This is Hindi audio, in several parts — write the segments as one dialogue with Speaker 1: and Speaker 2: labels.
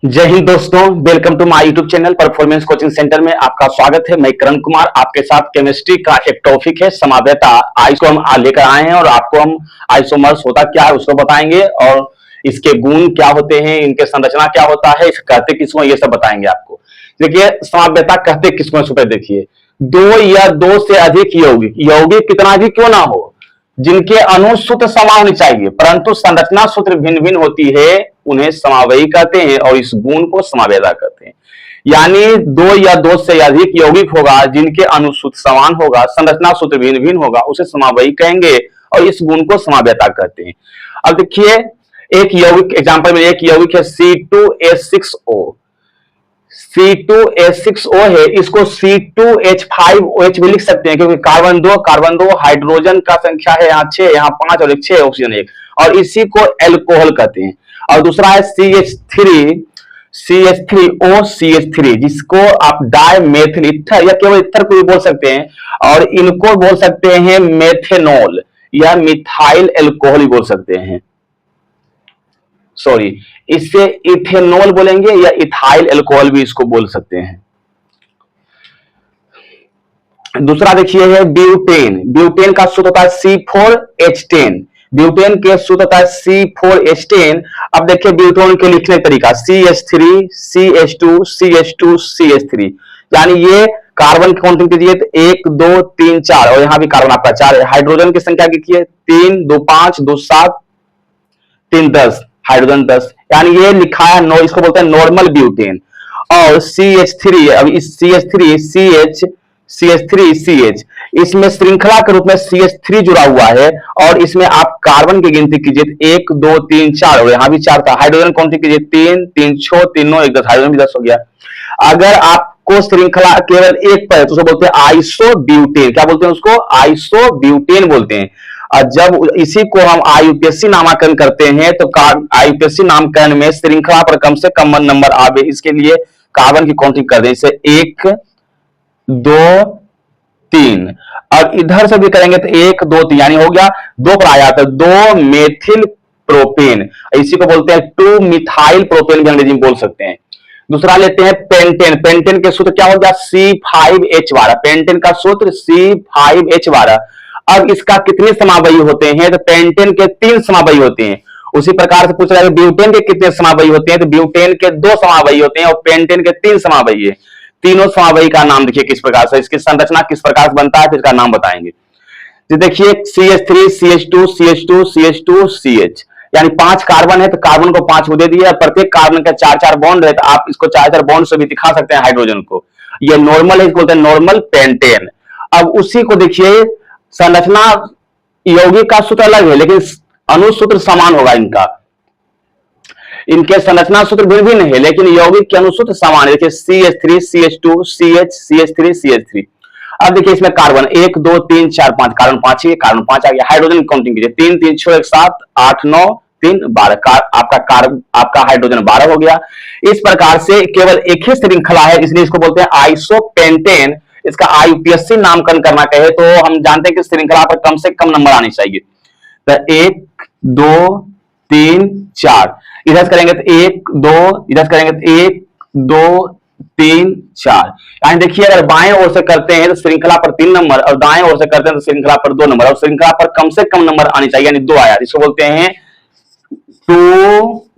Speaker 1: जय हिंद दोस्तों, welcome to my YouTube channel performance coaching centre में आपका स्वागत है। मैं करण कुमार आपके साथ केमिस्ट्री का एक टॉपिक है समावेता आइसो हम लेकर आए हैं और आपको हम आइसोमर्स होता क्या है उसको बताएंगे और इसके गुण क्या होते हैं, इनके संरचना क्या होता है, इसे कहते किसको, ये सब बताएंगे आपको। देखिए समावेता कहते किसको, सुपर देखिए, दो या दो से अधिक यौगिक, यौगिक कितना भी क्यों ना हो, जिनके अणु सूत्र समान होनी चाहिए परंतु संरचना सूत्र भिन्न भिन्न होती है, उन्हें समावयी कहते हैं और इस गुण को समावेदा कहते हैं। यानी दो या दो से अधिक यौगिक होगा जिनके अणु सूत्र समान होगा, संरचना सूत्र भिन्न भिन्न होगा, उसे समावयी कहेंगे और इस गुण को समावेदा कहते हैं। अब देखिए एक यौगिक एग्जांपल में, एक यौगिक है C2H6O, C2H6O है, इसको C2H5OH भी लिख सकते हैं क्योंकि कार्बन दो हाइड्रोजन का संख्या है यहाँ 6, यहाँ 5 और एक 6 ऑक्सीजन 1, और इसी को एल्कोहल कहते हैं। और दूसरा है CH3OCH3 जिसको आप डाइमेथिल ईथर या केवल ईथर को भी बोल सकते हैं, और इनको बोल सकते हैं मेथेनॉल या मिथाइल एल्कोहल भी बोल सकते हैं। सॉरी, इससे इथेनॉल बोलेंगे या इथाइल अल्कोहल भी इसको बोल सकते हैं। दूसरा देखिए है ब्यूटेन। ब्यूटेन का सूत्र होता है C4H10। ब्यूटेन के सूत्र होता है C4H10। अब देखिए ब्यूटेन के लिखने का तरीका CH3 CH2 CH2 CH3, यानी ये कार्बन की काउंटिंग कीजिए तो 1 2 3 4 और यहां भी कार्बन आपका 4 है। हाइड्रोजन की संख्या लिखिए 3 2 5 2 7 3 10, हाइड्रोजन 10, यानी ये लिखा है नो, इसको बोलते हैं नॉर्मल ब्यूटेन। और CH3, अब इस CH3CH इसमें श्रृंखला के रूप में CH3 जुड़ा हुआ है और इसमें आप कार्बन की गिनती कीजिए 1 2 3 4 और यहां भी 4 था। हाइड्रोजन काउंटिंग कीजिए 3 3 6 3 9 1 10, हाइड्रोजन भी 10 हो गया। अगर आपको श्रृंखला केवल एक पर है तो उसको बोलते हैं आइसोब्यूटेन। क्या बोलते हैं उसको? आइसोब्यूटेन बोलते हैं। और जब इसी को हम आईयूपीएससी नामाकरण करते हैं तो आईयूपीएससी नामकरण में श्रृंखला पर कम से कम नंबर आवे, इसके लिए कार्बन की काउंटिंग कर दें, इसे 1 2 3, और इधर से भी करेंगे तो 1 2 3, यानी हो गया 2 पर आया तो 2 मेथिल प्रोपेन, इसी को बोलते हैं 2 मिथाइल प्रोपेन भी अंग्रेजी में बोल सकते हैं। दूसरा लेते हैं पेंटेन। पेंटेन के सूत्र क्या हो गया? C5H12। पेंटेन का सूत्र C5H12। अब इसका कितने समावयी होते हैं? तो पेंटेन के 3 समावयी होते हैं। उसी प्रकार से पूछ रहा है ब्यूटेन के कितने समावयी होते हैं? तो ब्यूटेन के 2 समावयी होते हैं और पेंटेन के 3 समावयी है। तीनों समावयी का नाम देखिए किस प्रकार से, इसकी संरचना किस प्रकार से बनता है, फिर इसका नाम बताएंगे। तो देखिए CH3 CH2 CH2 CH2 CH, यानी 5 कार्बन है तो कार्बन को 5 दे दिया, प्रत्येक कार्बन का 4-4 बॉन्ड है तो आप इसको 4-4 बॉन्ड से भी दिखा सकते हैं हाइड्रोजन को। ये नॉर्मल है, इसको बोलते हैं नॉर्मल पेंटेन। अब उसी को देखिए संरचना यौगिक का सूत्र अलग है लेकिन अणुसूत्र समान होगा इनका, इनके संरचना सूत्र भिन्न भिन्न है लेकिन यौगिक के अणुसूत्र समान है। देखिए CH3 CH2 CH CH3 CH3। अब देखिए इसमें कार्बन 1 2 3 4 5, कार्बन 5 ही, कार्बन 5 आ गया। हाइड्रोजन काउंटिंग कीजिए 3 3 6 1 7 8 9 3 12, आपका हाइड्रोजन 12 हो गया। इस प्रकार से केवल एक ही श्रृंखला है इसलिए इसको बोलते हैं आइसोपेंटेन। इसका आईयूपीएससी नामकरण करना कहे तो हम जानते हैं कि श्रृंखला पर कम से कम नंबर आने चाहिए। तो 1 2 3 4, इधर करेंगे तो 1 2, इधर करेंगे तो 1 2 3 4, यानी देखिए अगर बाएं ओर से करते हैं तो श्रृंखला पर 3 नंबर और दाएं ओर से करते हैं तो श्रृंखला पर 2 नंबर, और श्रृंखला पर कम से कम नंबर आने चाहिए, यानी 2 आया, इसको बोलते हैं 2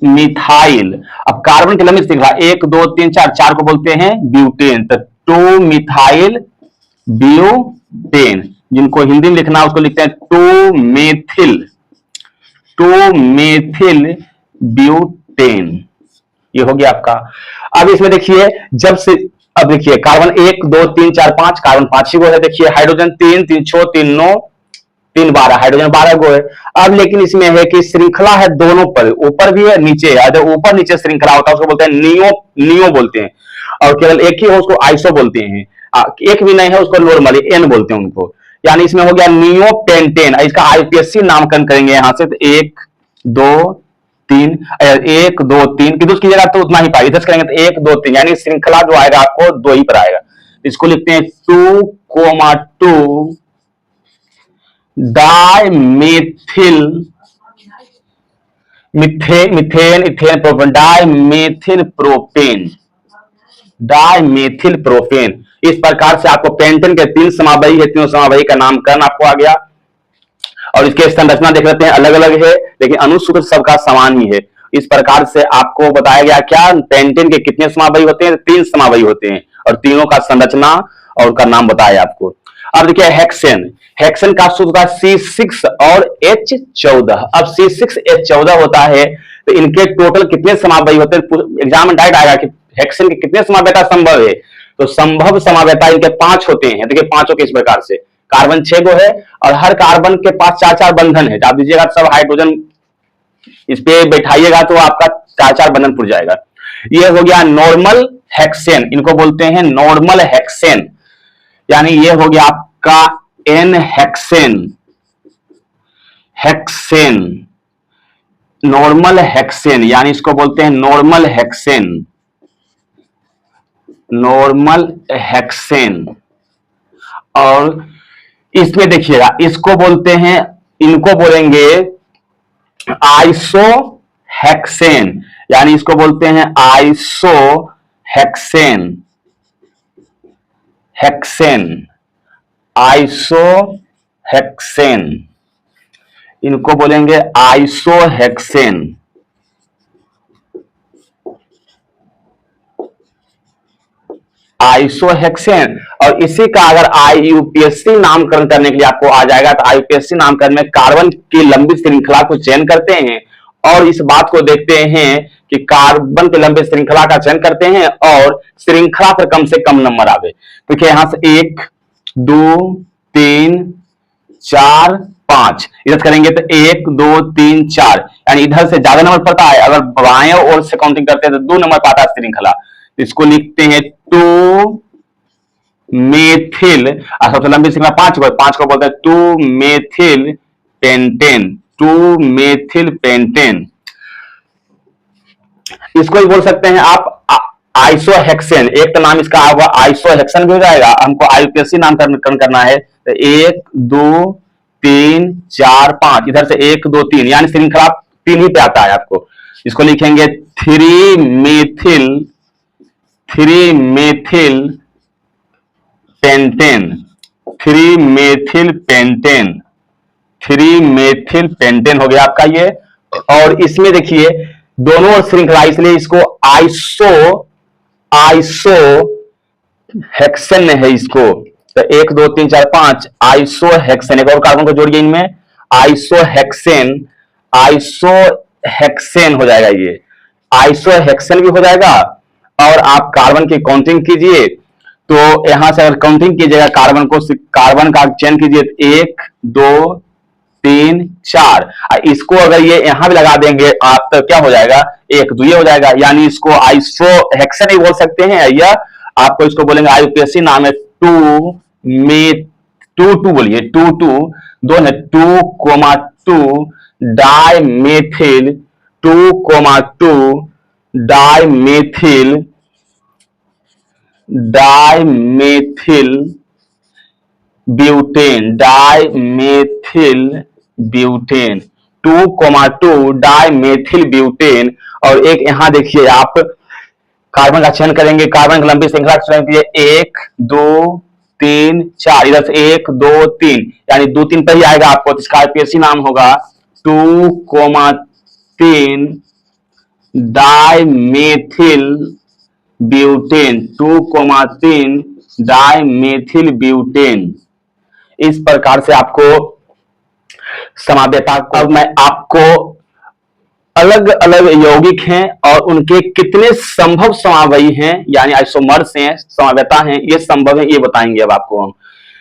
Speaker 1: मिथाइल। अब कार्बन की लंबी श्रृंखला 1 2 3 4, 4 को बोलते हैं ब्यूटेन, तो 2 मिथाइल ब्यूटेन, जिनको हिंदी में लिखना उसको लिखते हैं 2 मेथिल ब्यूटेन। ये हो गया आपका। अब इसमें देखिए जब से, अब देखिए कार्बन 1 2 3 4 5, कार्बन 5 ही गो है। देखिए हाइड्रोजन 3 3 6 3 9 3 12, हाइड्रोजन 12 गो है। अब लेकिन इसमें है कि श्रृंखला है दोनों पर, ऊपर भी है नीचे है, जब ऊपर नीचे श्रृंखला होता है उसको बोलते हैं नियो बोलते हैं, और केवल एक ही हो उसको आइसो बोलते हैं। एक भी नहीं है उसको नॉर्मली एन बोलते हैं उनको, यानी इसमें हो गया नियो पेंटेन। इसका आईपीएससी नामकरण करेंगे यहां से तो 1 2 3, 1 2 3 की कीजिएगा तो उतना ही पाएगा, इधर करेंगे तो 1 2 3, यानी श्रृंखला जो आएगा आपको 2 ही पर आएगा। इसको लिखते हैं 2,2 dimethyl methane, ethane, propane, dimethyl propane, dimethyl propane. इस प्रकार से आपको पेंटेन के 3 समावयी है, तीनों समावयी का नामकरण आपको आ गया। और इसके संरचना देख लेते हैं, अलग अलग है लेकिन अनुसूत्र सबका समान ही है। इस प्रकार से आपको बताया गया क्या, पेंटेन के कितने समावयी होते हैं, 3 समावयी होते हैं और तीनों का संरचना और उनका नाम बताया आपको। अब देखिए हेक्सेन, हेक्सेन का सूत्र होता है C6 और H14। अब C6 H14 होता है तो इनके टोटल कितने समावयी होते हैं, एग्जाम में डायरेक्ट आएगा कि हेक्सेन के कितने समावयता संभव है। तो संभव समावयता इनके 5 होते हैं। देखिए पांचों के इस प्रकार से, कार्बन 6 गो है और हर कार्बन के पास 4-4 बंधन है। आप दीजिएगा सब हाइड्रोजन इस पे बैठाइएगा तो आपका 4-4 बंधन पुट जाएगा। ये हो गया नॉर्मल हेक्सेन, इनको बोलते हैं नॉर्मल हेक्सेन। यानी ये हो गया आपका n hexane, hexane, normal hexane, यानी इसको बोलते हैं नॉर्मल हेक्सेन, नॉर्मल हेक्सेन। और इसमें देखिएगा इसको बोलते हैं, इनको बोलेंगे आइसो हेक्सेन, यानी इसको बोलते हैं iso hexane, hexane, iso hexane, इनको बोलेंगे आइसो हेक्सेन। आइसोहेक्सेन। और इसी का अगर आईयूपीएससी नामकरण करने के लिए आपको आ जाएगा तो आईयूपीएससी नामकरण में कार्बन की लंबी श्रृंखला को चयन करते हैं और इस बात को देखते हैं कि कार्बन की लंबी श्रृंखला का चयन करते हैं और श्रृंखला पर कम से कम नंबर आवे। देखिए यहां से 1 2 3 4 5 इधर करेंगे तो 1 2 3 4, यानी इधर से ज्यादा नंबर पड़ता है। अगर बाएं ओर से काउंटिंग करते हैं तो 2 नंबर पाता है श्रृंखला। इसको लिखते हैं 2 मेथिल, सबसे लंबी श्रृंखला 5 को बोलते हैं 2 मेथिल पेंटेन, 2 मेथिल पेंटेन। इसको ही बोल सकते हैं आप आइसोहेक्सेन। एक तो नाम इसका होगा आइसोहेक्सेन भी हो जाएगा। हमको आईयूपीएससी नामकरण करना है तो 1 2 3 4 5, इधर से 1 2 3, यानी श्रृंखला 3 ही पे आता है आपको। इसको लिखेंगे 3 methyl, 3 methyl pentane, 3 methyl pentane, 3 methyl pentane हो गया आपका ये। और इसमें देखिए दोनों श्रृंखला, इसलिए इसको आइसो हेक्सेन है इसको। तो 1 2 3 4 5 आइसो हेक्सेन। एक और कार्बन को जोड़िए इनमें, आइसो हेक्सेन, आइसो हेक्सेन हो जाएगा ये, आइसो हेक्सेन भी हो जाएगा। और आप कार्बन की काउंटिंग कीजिए तो यहां से अगर काउंटिंग कीजिएगा कार्बन को, कार्बन का चयन कीजिए 1 2 3 4, इसको अगर ये यहां भी लगा देंगे आप तो क्या हो जाएगा 1 2 ये हो जाएगा, यानी इसको आइसो हेक्सेन ही बोल सकते हैं। या आपको इसको बोलेंगे आईयूपीएससी नाम है 2 बोलिए 2 2 2 dimethyl, 2 dimethyl, dimethyl butane, dimethyl butane, 2 dimethyl butane. और एक यहां देखिए आप कार्बन का चयन करेंगे, कार्बन की लंबी श्रृंखला का चयन कीजिए 1 2 3 4, इधर से 1 2 3, यानी 2 3 पर ही आएगा आपको। तो इसका आईयूपीएससी नाम होगा 2 डाइमेथिल ब्यूटेन, 2 डाइमेथिल ब्यूटेन। इस प्रकार से आपको समावेता, अब मैं आपको अलग अलग यौगिक हैं और उनके कितने संभव समावयी हैं, यानी आइसोमर्स हैं, समावेता हैं, ये संभव है, ये बताएंगे अब आपको हम।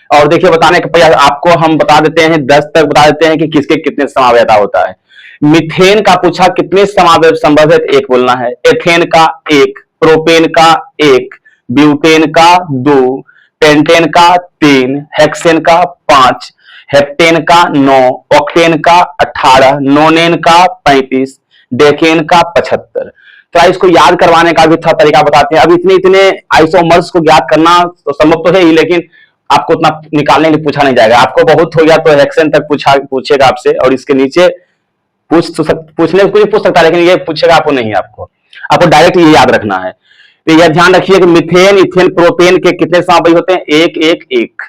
Speaker 1: और देखिए बताने के पहले आपको हम बता देते हैं 10 तक बता देते हैं कि किसके कितने समावेता होता है। मिथेन का पूछा कितने समावेश संभव है, 1 बोलना है। एथेन का 1, प्रोपेन का 1, ब्यूटेन का 2, पेंटेन का 3, हेक्सेन का 5, हेप्टेन का 9, ऑक्टेन का 18, नोनेन का 35, डेकेन का 75। तो इसको याद करवाने का भी थोड़ा तरीका बताते हैं। अब इतने आइसोमर्स को याद करना तो संभव तो है ही, लेकिन आपको उतना निकालने के लिए पूछा नहीं जाएगा। आपको बहुत हो गया तो हेक्सेन तक पूछेगा आपसे और इसके नीचे पूछने को पूछ सकता है, लेकिन ये पूछेगा आपको नहीं, आपको डायरेक्ट ये याद रखना है। तो यह ध्यान रखिए कि मीथेन, इथेन, प्रोपेन के कितने समवायी होते हैं? एक एक एक।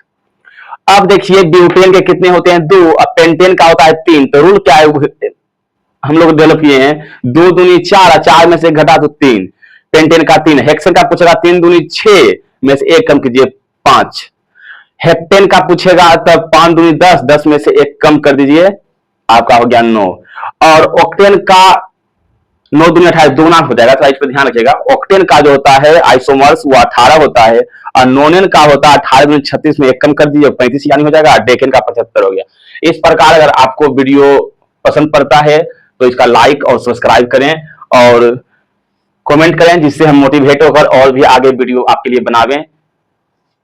Speaker 1: अब देखिए ब्यूटेन के कितने होते हैं? 2। अब पेंटेन का होता है 3। तो रूल क्या है हम लोग डेवलप किए हैं? 2 दूनी 4, 4 में से घटा तो 3। पेंटेन का 3। हेक्सेन का पूछेगा 3 दूनी 6 में से 1 कम कीजिए 5। हेप्टेन का पूछेगा तब 5 दूनी 10, 10 में से 1 कम कर दीजिए, आपका हो गया 9। और ऑक्टेन का 9 दूनी 28, दोगुना हो जाएगा, तो इस पर ध्यान रखिएगा। ऑक्टेन का जो होता है आइसोमर्स वो 18 होता है, और नोनेन का होता है 18 दूनी 36 में 1 कम कर दीजिए 35 यानी हो जाएगा। डेकेन का 75 हो गया। इस प्रकार अगर आपको वीडियो पसंद पड़ता है तो इसका लाइक और सब्सक्राइब करें और कमेंट करें, जिससे हम मोटिवेट होकर और भी आगे वीडियो आपके लिए बनावें।